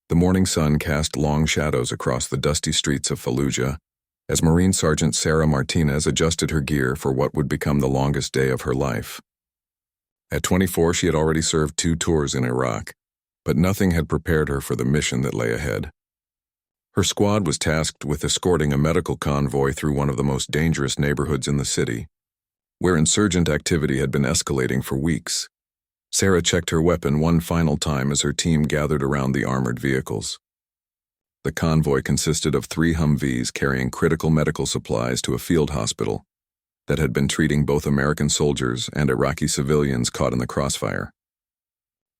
The morning sun cast long shadows across the dusty streets of Fallujah as Marine Sergeant Sarah Martinez adjusted her gear for what would become the longest day of her life. At 24, she had already served 2 tours in Iraq, but nothing had prepared her for the mission that lay ahead. Her squad was tasked with escorting a medical convoy through one of the most dangerous neighborhoods in the city, where insurgent activity had been escalating for weeks. Sarah checked her weapon one final time as her team gathered around the armored vehicles. The convoy consisted of 3 Humvees carrying critical medical supplies to a field hospital that had been treating both American soldiers and Iraqi civilians caught in the crossfire.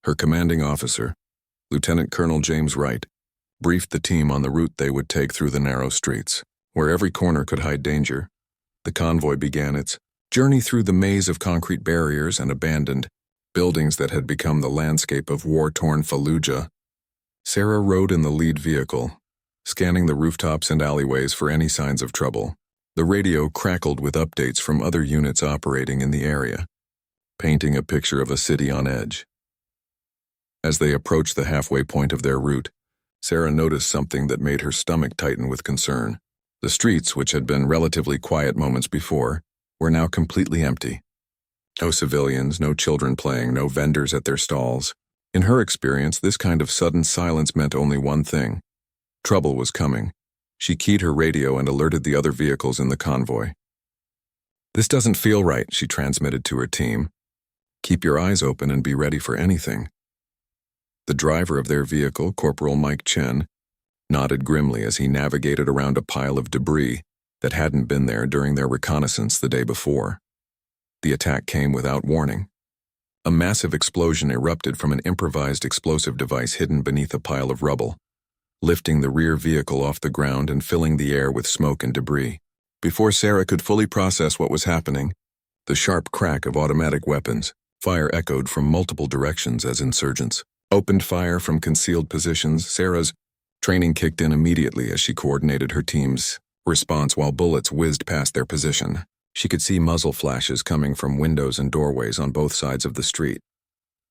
Her commanding officer, Lieutenant Colonel James Wright, briefed the team on the route they would take through the narrow streets, where every corner could hide danger. The convoy began its journey through the maze of concrete barriers and abandoned buildings that had become the landscape of war-torn Fallujah. Sarah rode in the lead vehicle, scanning the rooftops and alleyways for any signs of trouble. The radio crackled with updates from other units operating in the area, painting a picture of a city on edge. As they approached the halfway point of their route, Sarah noticed something that made her stomach tighten with concern. The streets, which had been relatively quiet moments before, were now completely empty. No civilians, no children playing, no vendors at their stalls. In her experience, this kind of sudden silence meant only one thing: trouble was coming. She keyed her radio and alerted the other vehicles in the convoy. "This doesn't feel right," she transmitted to her team. "Keep your eyes open and be ready for anything." The driver of their vehicle, Corporal Mike Chen, nodded grimly as he navigated around a pile of debris that hadn't been there during their reconnaissance the day before. The attack came without warning. A massive explosion erupted from an improvised explosive device hidden beneath a pile of rubble, lifting the rear vehicle off the ground and filling the air with smoke and debris. Before Sarah could fully process what was happening, the sharp crack of automatic weapons, fire echoed from multiple directions as insurgents opened fire from concealed positions. Sarah's training kicked in immediately as she coordinated her team's response while bullets whizzed past their position. She could see muzzle flashes coming from windows and doorways on both sides of the street,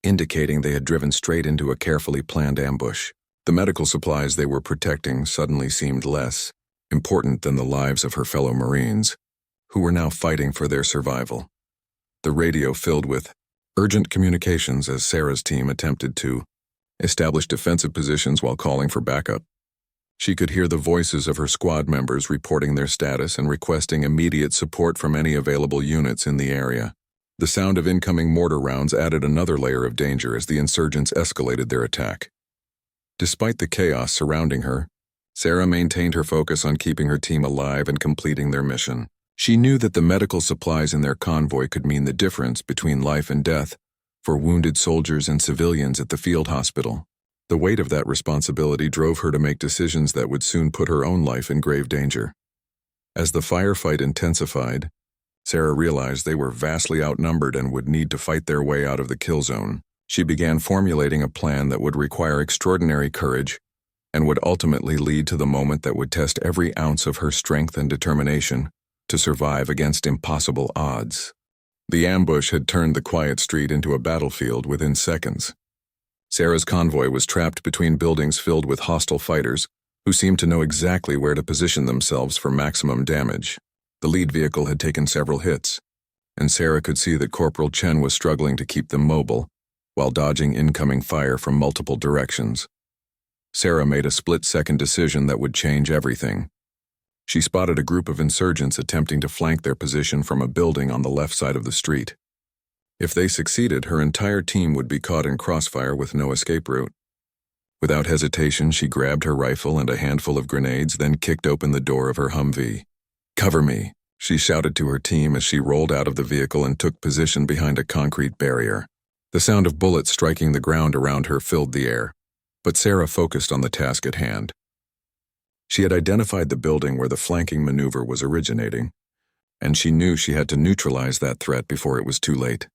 indicating they had driven straight into a carefully planned ambush. The medical supplies they were protecting suddenly seemed less important than the lives of her fellow Marines, who were now fighting for their survival. The radio filled with urgent communications as Sarah's team attempted to establish defensive positions while calling for backup. She could hear the voices of her squad members reporting their status and requesting immediate support from any available units in the area. The sound of incoming mortar rounds added another layer of danger as the insurgents escalated their attack. Despite the chaos surrounding her, Sarah maintained her focus on keeping her team alive and completing their mission. She knew that the medical supplies in their convoy could mean the difference between life and death for wounded soldiers and civilians at the field hospital. The weight of that responsibility drove her to make decisions that would soon put her own life in grave danger. As the firefight intensified, Sarah realized they were vastly outnumbered and would need to fight their way out of the kill zone. She began formulating a plan that would require extraordinary courage and would ultimately lead to the moment that would test every ounce of her strength and determination to survive against impossible odds. The ambush had turned the quiet street into a battlefield within seconds. Sarah's convoy was trapped between buildings filled with hostile fighters who seemed to know exactly where to position themselves for maximum damage. The lead vehicle had taken several hits, and Sarah could see that Corporal Chen was struggling to keep them mobile while dodging incoming fire from multiple directions. Sarah made a split-second decision that would change everything. She spotted a group of insurgents attempting to flank their position from a building on the left side of the street. If they succeeded, her entire team would be caught in crossfire with no escape route. Without hesitation, she grabbed her rifle and a handful of grenades, then kicked open the door of her Humvee. "Cover me," she shouted to her team as she rolled out of the vehicle and took position behind a concrete barrier. The sound of bullets striking the ground around her filled the air, but Sarah focused on the task at hand. She had identified the building where the flanking maneuver was originating, and she knew she had to neutralize that threat before it was too late.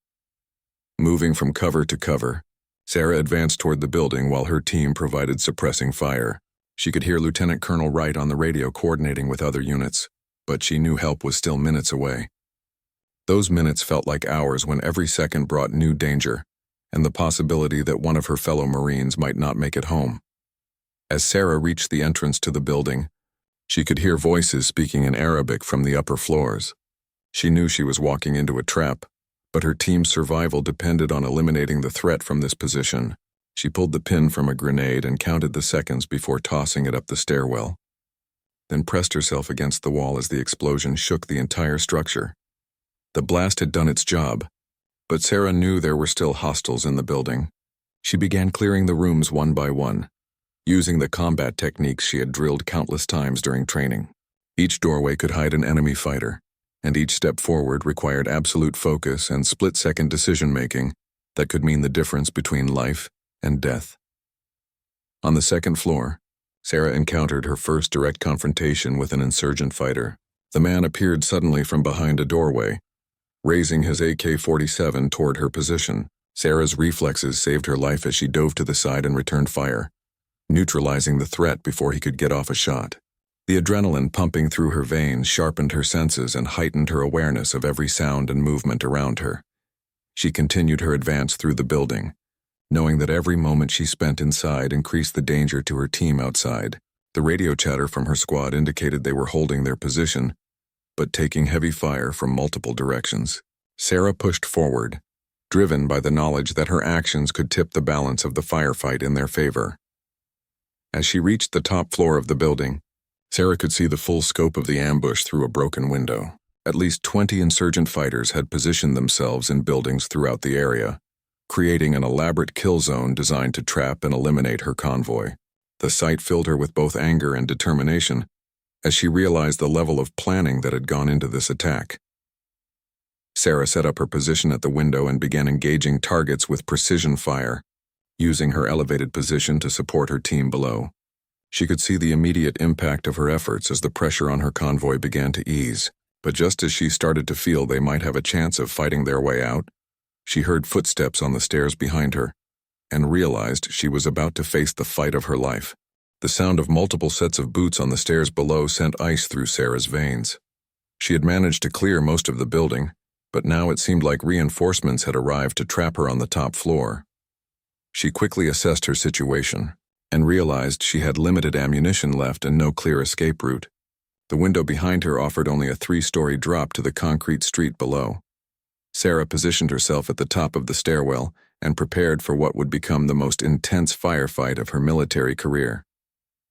Moving from cover to cover, Sarah advanced toward the building while her team provided suppressing fire. She could hear Lieutenant Colonel Wright on the radio coordinating with other units, but she knew help was still minutes away. Those minutes felt like hours when every second brought new danger and the possibility that one of her fellow Marines might not make it home. As Sarah reached the entrance to the building, she could hear voices speaking in Arabic from the upper floors. She knew she was walking into a trap, but her team's survival depended on eliminating the threat from this position. She pulled the pin from a grenade and counted the seconds before tossing it up the stairwell, then pressed herself against the wall as the explosion shook the entire structure. The blast had done its job, but Sarah knew there were still hostiles in the building. She began clearing the rooms one by one, using the combat techniques she had drilled countless times during training. Each doorway could hide an enemy fighter, and each step forward required absolute focus and split-second decision-making that could mean the difference between life and death. On the second floor, Sarah encountered her first direct confrontation with an insurgent fighter. The man appeared suddenly from behind a doorway, raising his AK-47 toward her position. Sarah's reflexes saved her life as she dove to the side and returned fire, neutralizing the threat before he could get off a shot. The adrenaline pumping through her veins sharpened her senses and heightened her awareness of every sound and movement around her. She continued her advance through the building, knowing that every moment she spent inside increased the danger to her team outside. The radio chatter from her squad indicated they were holding their position, but taking heavy fire from multiple directions. Sarah pushed forward, driven by the knowledge that her actions could tip the balance of the firefight in their favor. As she reached the top floor of the building, Sarah could see the full scope of the ambush through a broken window. At least 20 insurgent fighters had positioned themselves in buildings throughout the area, creating an elaborate kill zone designed to trap and eliminate her convoy. The sight filled her with both anger and determination as she realized the level of planning that had gone into this attack. Sarah set up her position at the window and began engaging targets with precision fire, using her elevated position to support her team below. She could see the immediate impact of her efforts as the pressure on her convoy began to ease, but just as she started to feel they might have a chance of fighting their way out, she heard footsteps on the stairs behind her and realized she was about to face the fight of her life. The sound of multiple sets of boots on the stairs below sent ice through Sarah's veins. She had managed to clear most of the building, but now it seemed like reinforcements had arrived to trap her on the top floor. She quickly assessed her situation and realized she had limited ammunition left and no clear escape route. The window behind her offered only a 3-story drop to the concrete street below. Sarah positioned herself at the top of the stairwell and prepared for what would become the most intense firefight of her military career.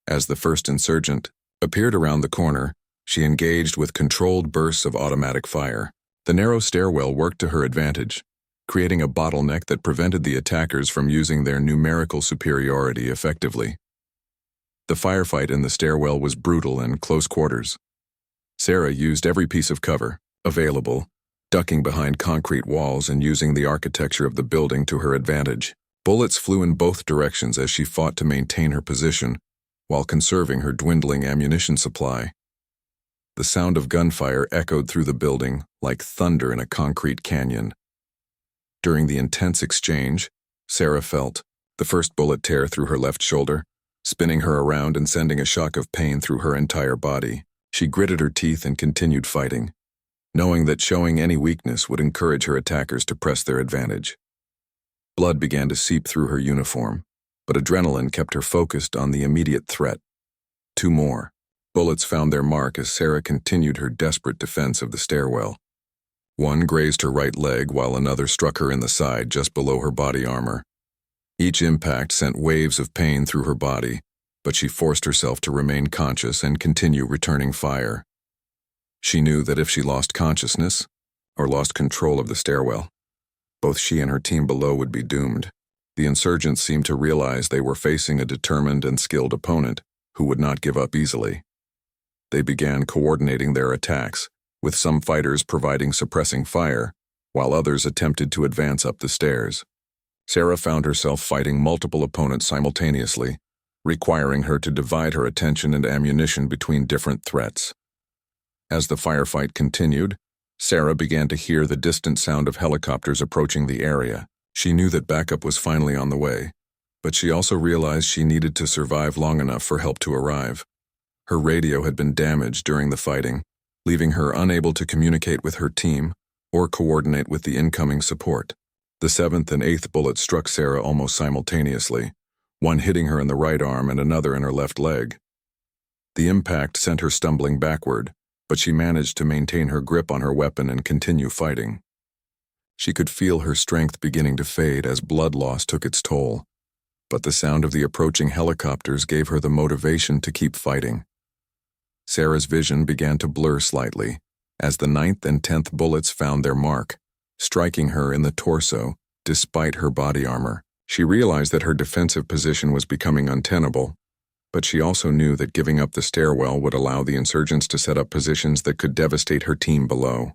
As the first insurgent appeared around the corner, she engaged with controlled bursts of automatic fire. The narrow stairwell worked to her advantage, creating a bottleneck that prevented the attackers from using their numerical superiority effectively. The firefight in the stairwell was brutal and close quarters. Sarah used every piece of cover available, ducking behind concrete walls and using the architecture of the building to her advantage. Bullets flew in both directions as she fought to maintain her position while conserving her dwindling ammunition supply. The sound of gunfire echoed through the building like thunder in a concrete canyon. During the intense exchange, Sarah felt the first bullet tear through her left shoulder, spinning her around and sending a shock of pain through her entire body. She gritted her teeth and continued fighting, knowing that showing any weakness would encourage her attackers to press their advantage. Blood began to seep through her uniform, but adrenaline kept her focused on the immediate threat. 2 more. Bullets found their mark as Sarah continued her desperate defense of the stairwell. One grazed her right leg while another struck her in the side just below her body armor. Each impact sent waves of pain through her body, but she forced herself to remain conscious and continue returning fire. She knew that if she lost consciousness, or lost control of the stairwell, both she and her team below would be doomed. The insurgents seemed to realize they were facing a determined and skilled opponent who would not give up easily. They began coordinating their attacks, with some fighters providing suppressing fire, while others attempted to advance up the stairs. Sarah found herself fighting multiple opponents simultaneously, requiring her to divide her attention and ammunition between different threats. As the firefight continued, Sarah began to hear the distant sound of helicopters approaching the area. She knew that backup was finally on the way, but she also realized she needed to survive long enough for help to arrive. Her radio had been damaged during the fighting, leaving her unable to communicate with her team or coordinate with the incoming support. The 7th and 8th bullets struck Sarah almost simultaneously, one hitting her in the right arm and another in her left leg. The impact sent her stumbling backward, but she managed to maintain her grip on her weapon and continue fighting. She could feel her strength beginning to fade as blood loss took its toll, but the sound of the approaching helicopters gave her the motivation to keep fighting. Sarah's vision began to blur slightly as the 9th and 10th bullets found their mark, striking her in the torso despite her body armor. She realized that her defensive position was becoming untenable, but she also knew that giving up the stairwell would allow the insurgents to set up positions that could devastate her team below.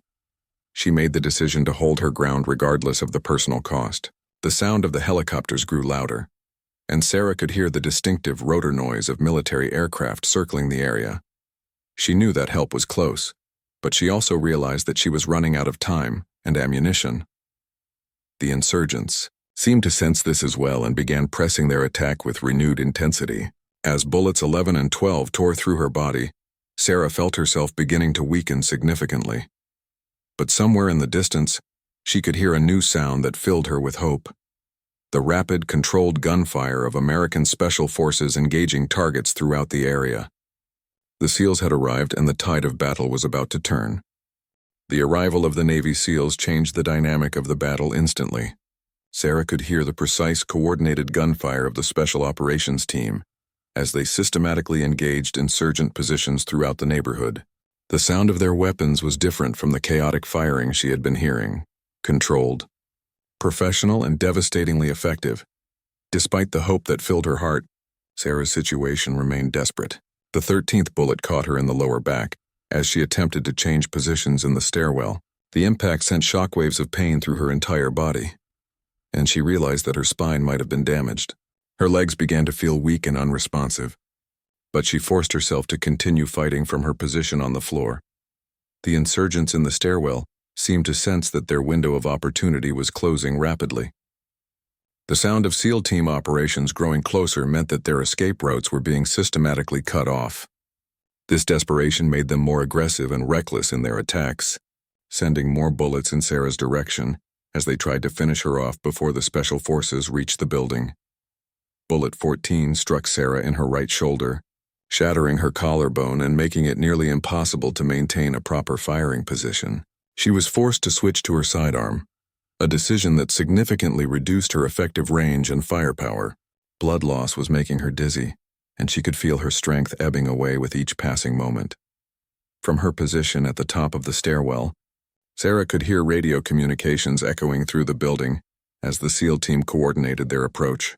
She made the decision to hold her ground regardless of the personal cost. The sound of the helicopters grew louder, and Sarah could hear the distinctive rotor noise of military aircraft circling the area. She knew that help was close, but she also realized that she was running out of time and ammunition. The insurgents seemed to sense this as well and began pressing their attack with renewed intensity. As bullets 11 and 12 tore through her body, Sarah felt herself beginning to weaken significantly. But somewhere in the distance, she could hear a new sound that filled her with hope. The rapid, controlled gunfire of American Special Forces engaging targets throughout the area. The SEALs had arrived and the tide of battle was about to turn. The arrival of the Navy SEALs changed the dynamic of the battle instantly. Sarah could hear the precise, coordinated gunfire of the Special Operations Team as they systematically engaged insurgent positions throughout the neighborhood. The sound of their weapons was different from the chaotic firing she had been hearing. Controlled, professional, and devastatingly effective. Despite the hope that filled her heart, Sarah's situation remained desperate. The 13th bullet caught her in the lower back as she attempted to change positions in the stairwell. The impact sent shockwaves of pain through her entire body, and she realized that her spine might have been damaged. Her legs began to feel weak and unresponsive, but she forced herself to continue fighting from her position on the floor. The insurgents in the stairwell seemed to sense that their window of opportunity was closing rapidly. The sound of SEAL team operations growing closer meant that their escape routes were being systematically cut off. This desperation made them more aggressive and reckless in their attacks, sending more bullets in Sarah's direction as they tried to finish her off before the special forces reached the building. Bullet 14 struck Sarah in her right shoulder, shattering her collarbone and making it nearly impossible to maintain a proper firing position. She was forced to switch to her sidearm, a decision that significantly reduced her effective range and firepower. Blood loss was making her dizzy, and she could feel her strength ebbing away with each passing moment. From her position at the top of the stairwell, Sarah could hear radio communications echoing through the building as the SEAL team coordinated their approach.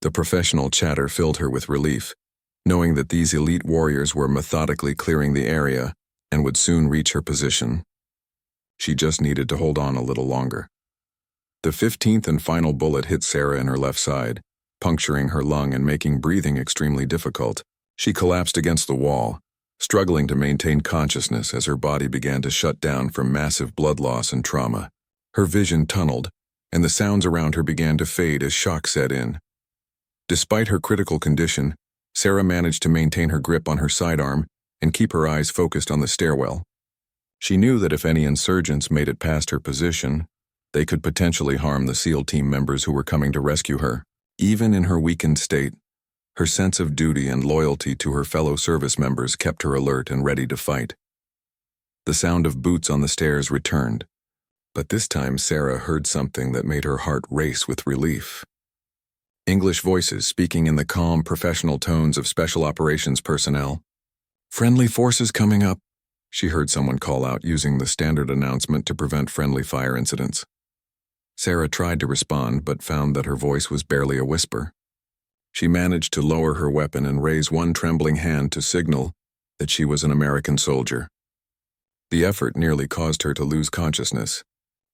The professional chatter filled her with relief, knowing that these elite warriors were methodically clearing the area and would soon reach her position. She just needed to hold on a little longer. The 15th and final bullet hit Sarah in her left side, puncturing her lung and making breathing extremely difficult. She collapsed against the wall, struggling to maintain consciousness as her body began to shut down from massive blood loss and trauma. Her vision tunneled, and the sounds around her began to fade as shock set in. Despite her critical condition, Sarah managed to maintain her grip on her sidearm and keep her eyes focused on the stairwell. She knew that if any insurgents made it past her position, they could potentially harm the SEAL team members who were coming to rescue her. Even in her weakened state, her sense of duty and loyalty to her fellow service members kept her alert and ready to fight. The sound of boots on the stairs returned, but this time Sarah heard something that made her heart race with relief. English voices speaking in the calm, professional tones of special operations personnel. "Friendly forces coming up," she heard someone call out using the standard announcement to prevent friendly fire incidents. Sarah tried to respond but found that her voice was barely a whisper. She managed to lower her weapon and raise one trembling hand to signal that she was an American soldier. The effort nearly caused her to lose consciousness,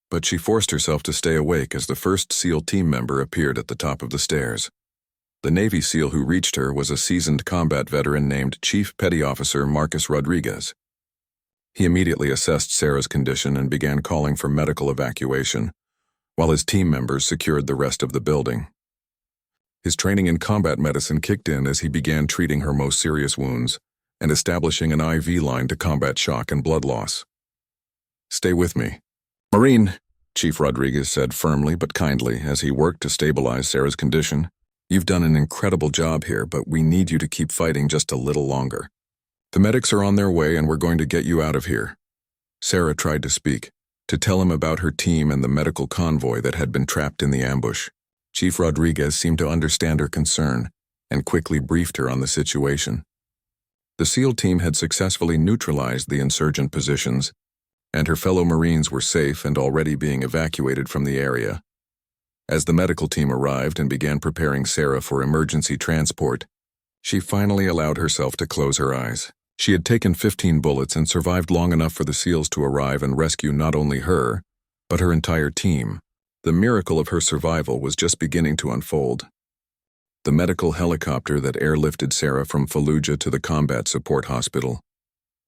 but she forced herself to stay awake as the first SEAL team member appeared at the top of the stairs. The Navy SEAL who reached her was a seasoned combat veteran named Chief Petty Officer Marcus Rodriguez. He immediately assessed Sarah's condition and began calling for medical evacuation, while his team members secured the rest of the building. His training in combat medicine kicked in as he began treating her most serious wounds and establishing an IV line to combat shock and blood loss. "Stay with me, Marine," Chief Rodriguez said firmly but kindly as he worked to stabilize Sarah's condition. You've done an incredible job here, but we need you to keep fighting just a little longer. The medics are on their way and we're going to get you out of here." Sarah tried to speak, to tell him about her team and the medical convoy that had been trapped in the ambush. Chief Rodriguez seemed to understand her concern and quickly briefed her on the situation. The SEAL team had successfully neutralized the insurgent positions, and her fellow Marines were safe and already being evacuated from the area. As the medical team arrived and began preparing Sarah for emergency transport, she finally allowed herself to close her eyes. She had taken 15 bullets and survived long enough for the SEALs to arrive and rescue not only her, but her entire team. The miracle of her survival was just beginning to unfold. The medical helicopter that airlifted Sarah from Fallujah to the combat support hospital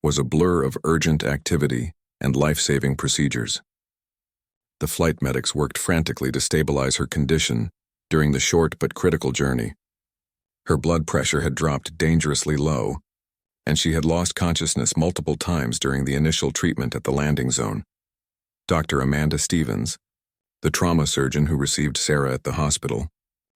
was a blur of urgent activity and life-saving procedures. The flight medics worked frantically to stabilize her condition during the short but critical journey. Her blood pressure had dropped dangerously low, and she had lost consciousness multiple times during the initial treatment at the landing zone. Dr. Amanda Stevens, the trauma surgeon who received Sarah at the hospital,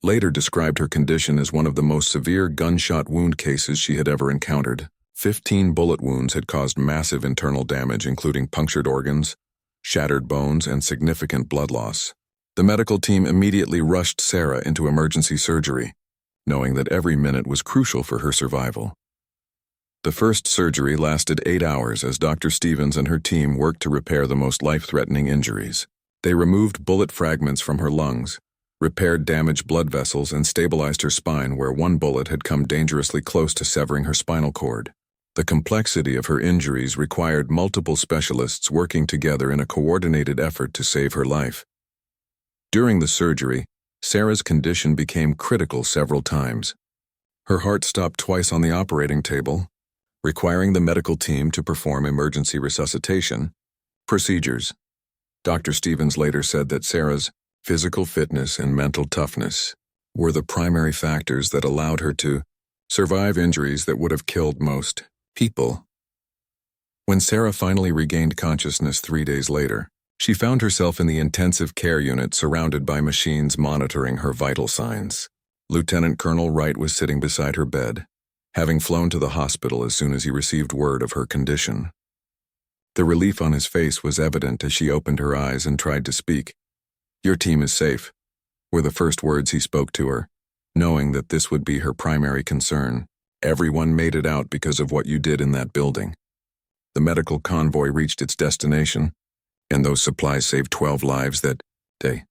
later described her condition as one of the most severe gunshot wound cases she had ever encountered. 15 bullet wounds had caused massive internal damage, including punctured organs, shattered bones, and significant blood loss. The medical team immediately rushed Sarah into emergency surgery, knowing that every minute was crucial for her survival. The first surgery lasted 8 hours as Dr. Stevens and her team worked to repair the most life-threatening injuries. They removed bullet fragments from her lungs, repaired damaged blood vessels, and stabilized her spine where one bullet had come dangerously close to severing her spinal cord. The complexity of her injuries required multiple specialists working together in a coordinated effort to save her life. During the surgery, Sarah's condition became critical several times. Her heart stopped twice on the operating table, requiring the medical team to perform emergency resuscitation procedures. Dr. Stevens later said that Sarah's physical fitness and mental toughness were the primary factors that allowed her to survive injuries that would have killed most people. When Sarah finally regained consciousness 3 days later, she found herself in the intensive care unit surrounded by machines monitoring her vital signs. Lieutenant Colonel Wright was sitting beside her bed, having flown to the hospital as soon as he received word of her condition. The relief on his face was evident as she opened her eyes and tried to speak. "Your team is safe," were the first words he spoke to her, knowing that this would be her primary concern. "Everyone made it out because of what you did in that building." The medical convoy reached its destination, and those supplies saved 12 lives that day.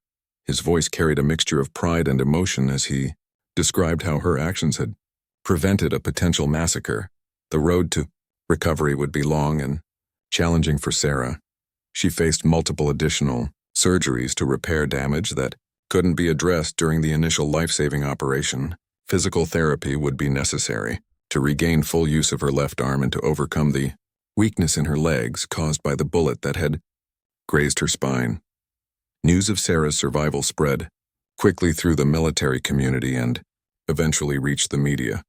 His voice carried a mixture of pride and emotion as he described how her actions had prevented a potential massacre. The road to recovery would be long and challenging for Sarah. She faced multiple additional surgeries to repair damage that couldn't be addressed during the initial life-saving operation. Physical therapy would be necessary to regain full use of her left arm and to overcome the weakness in her legs caused by the bullet that had grazed her spine. News of Sarah's survival spread quickly through the military community and eventually reached the media.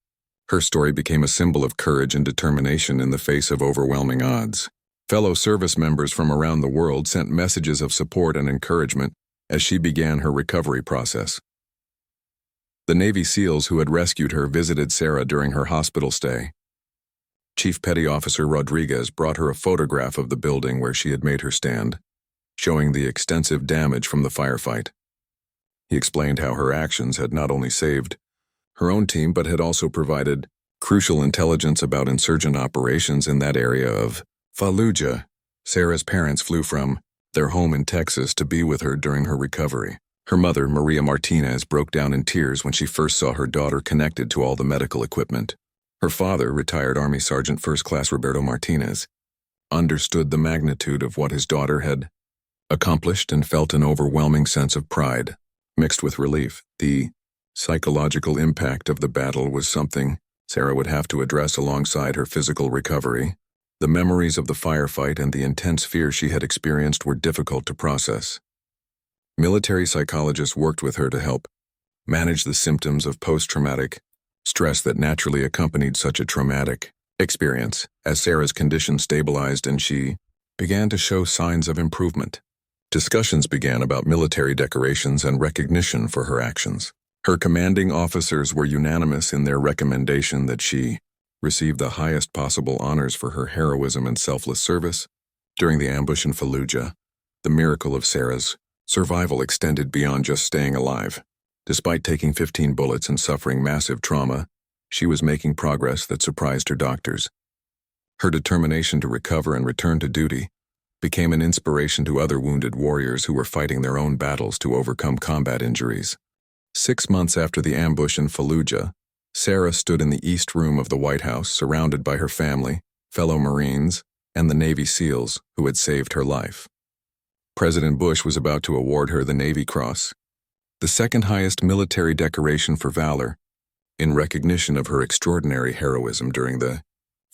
Her story became a symbol of courage and determination in the face of overwhelming odds. Fellow service members from around the world sent messages of support and encouragement as she began her recovery process. The Navy SEALs who had rescued her visited Sarah during her hospital stay. Chief Petty Officer Rodriguez brought her a photograph of the building where she had made her stand, showing the extensive damage from the firefight. He explained how her actions had not only saved her own team but had also provided crucial intelligence about insurgent operations in that area of Fallujah. Sarah's parents flew from their home in Texas to be with her during her recovery. Her mother, Maria Martinez, broke down in tears when she first saw her daughter connected to all the medical equipment. Her father, retired Army Sergeant First Class Roberto Martinez, understood the magnitude of what his daughter had accomplished and felt an overwhelming sense of pride, mixed with relief. The psychological impact of the battle was something Sarah would have to address alongside her physical recovery. The memories of the firefight and the intense fear she had experienced were difficult to process. Military psychologists worked with her to help manage the symptoms of post-traumatic stress that naturally accompanied such a traumatic experience. As Sarah's condition stabilized and she began to show signs of improvement, discussions began about military decorations and recognition for her actions. Her commanding officers were unanimous in their recommendation that she receive the highest possible honors for her heroism and selfless service. During the ambush in Fallujah, the miracle of Sarah's survival extended beyond just staying alive. Despite taking 15 bullets and suffering massive trauma, she was making progress that surprised her doctors. Her determination to recover and return to duty became an inspiration to other wounded warriors who were fighting their own battles to overcome combat injuries. 6 months after the ambush in Fallujah, Sarah stood in the East Room of the White House surrounded by her family, fellow Marines, and the Navy SEALs who had saved her life. President Bush was about to award her the Navy Cross, the second highest military decoration for valor, in recognition of her extraordinary heroism during the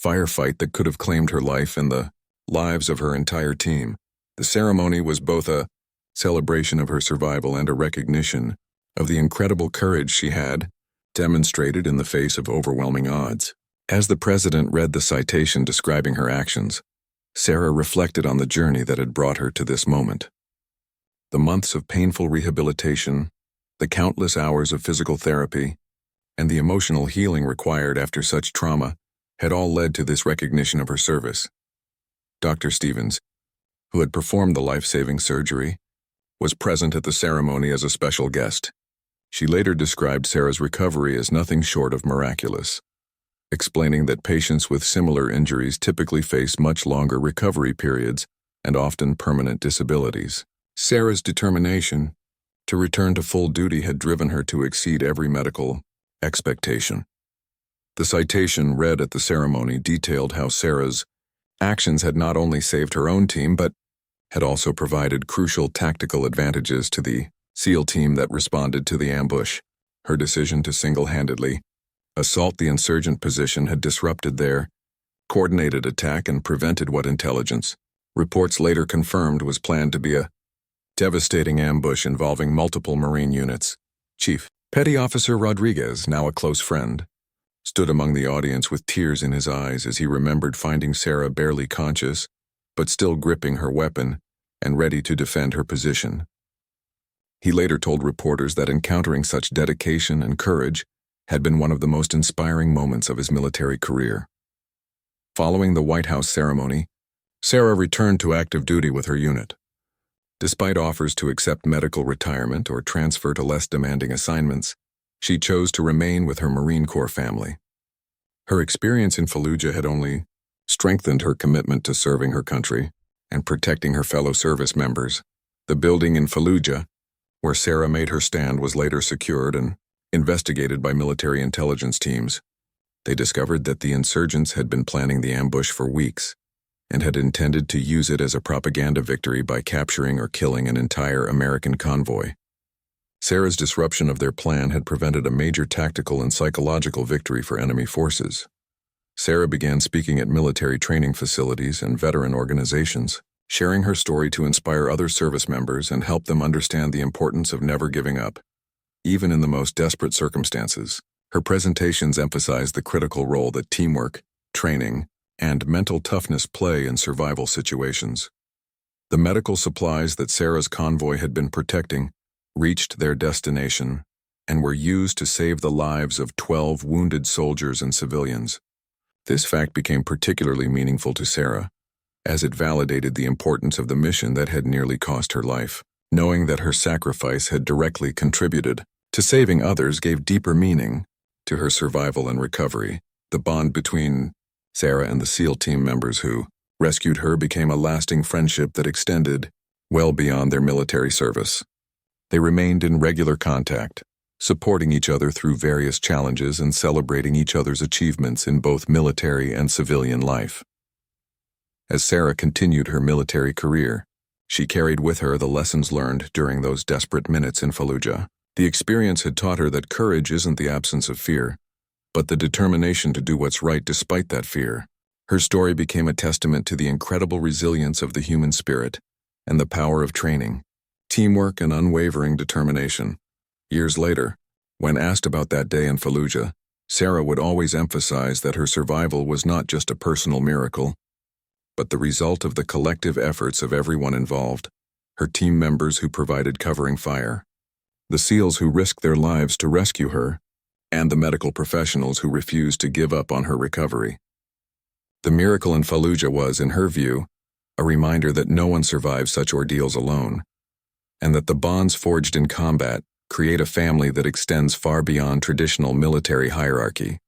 firefight that could have claimed her life and the lives of her entire team. The ceremony was both a celebration of her survival and a recognition of the incredible courage she had demonstrated in the face of overwhelming odds. As the president read the citation describing her actions, Sarah reflected on the journey that had brought her to this moment. The months of painful rehabilitation, the countless hours of physical therapy, and the emotional healing required after such trauma had all led to this recognition of her service. Dr. Stevens, who had performed the life-saving surgery, was present at the ceremony as a special guest. She later described Sarah's recovery as nothing short of miraculous, explaining that patients with similar injuries typically face much longer recovery periods and often permanent disabilities. Sarah's determination to return to full duty had driven her to exceed every medical expectation. The citation read at the ceremony detailed how Sarah's actions had not only saved her own team but had also provided crucial tactical advantages to the SEAL team that responded to the ambush. Her decision to single-handedly assault the insurgent position had disrupted their coordinated attack and prevented what intelligence reports later confirmed was planned to be a devastating ambush involving multiple Marine units. Chief Petty Officer Rodriguez, now a close friend, stood among the audience with tears in his eyes as he remembered finding Sarah barely conscious, but still gripping her weapon and ready to defend her position. He later told reporters that encountering such dedication and courage had been one of the most inspiring moments of his military career. Following the White House ceremony, Sarah returned to active duty with her unit. Despite offers to accept medical retirement or transfer to less demanding assignments, she chose to remain with her Marine Corps family. Her experience in Fallujah had only strengthened her commitment to serving her country and protecting her fellow service members. The building in Fallujah, where Sarah made her stand, was later secured and investigated by military intelligence teams. They discovered that the insurgents had been planning the ambush for weeks and had intended to use it as a propaganda victory by capturing or killing an entire American convoy. Sarah's disruption of their plan had prevented a major tactical and psychological victory for enemy forces. Sarah began speaking at military training facilities and veteran organizations, sharing her story to inspire other service members and help them understand the importance of never giving up. Even in the most desperate circumstances, her presentations emphasized the critical role that teamwork, training, and mental toughness play in survival situations. The medical supplies that Sarah's convoy had been protecting reached their destination and were used to save the lives of 12 wounded soldiers and civilians. This fact became particularly meaningful to Sarah, as it validated the importance of the mission that had nearly cost her life. Knowing that her sacrifice had directly contributed to saving others gave deeper meaning to her survival and recovery. The bond between Sarah and the SEAL team members who rescued her became a lasting friendship that extended well beyond their military service. They remained in regular contact, supporting each other through various challenges and celebrating each other's achievements in both military and civilian life. As Sarah continued her military career, she carried with her the lessons learned during those desperate minutes in Fallujah. The experience had taught her that courage isn't the absence of fear, but the determination to do what's right despite that fear. Her story became a testament to the incredible resilience of the human spirit and the power of training, teamwork, and unwavering determination. Years later, when asked about that day in Fallujah, Sarah would always emphasize that her survival was not just a personal miracle, but the result of the collective efforts of everyone involved, her team members who provided covering fire, the SEALs who risked their lives to rescue her, and the medical professionals who refused to give up on her recovery. The miracle in Fallujah was, in her view, a reminder that no one survives such ordeals alone, and that the bonds forged in combat create a family that extends far beyond traditional military hierarchy.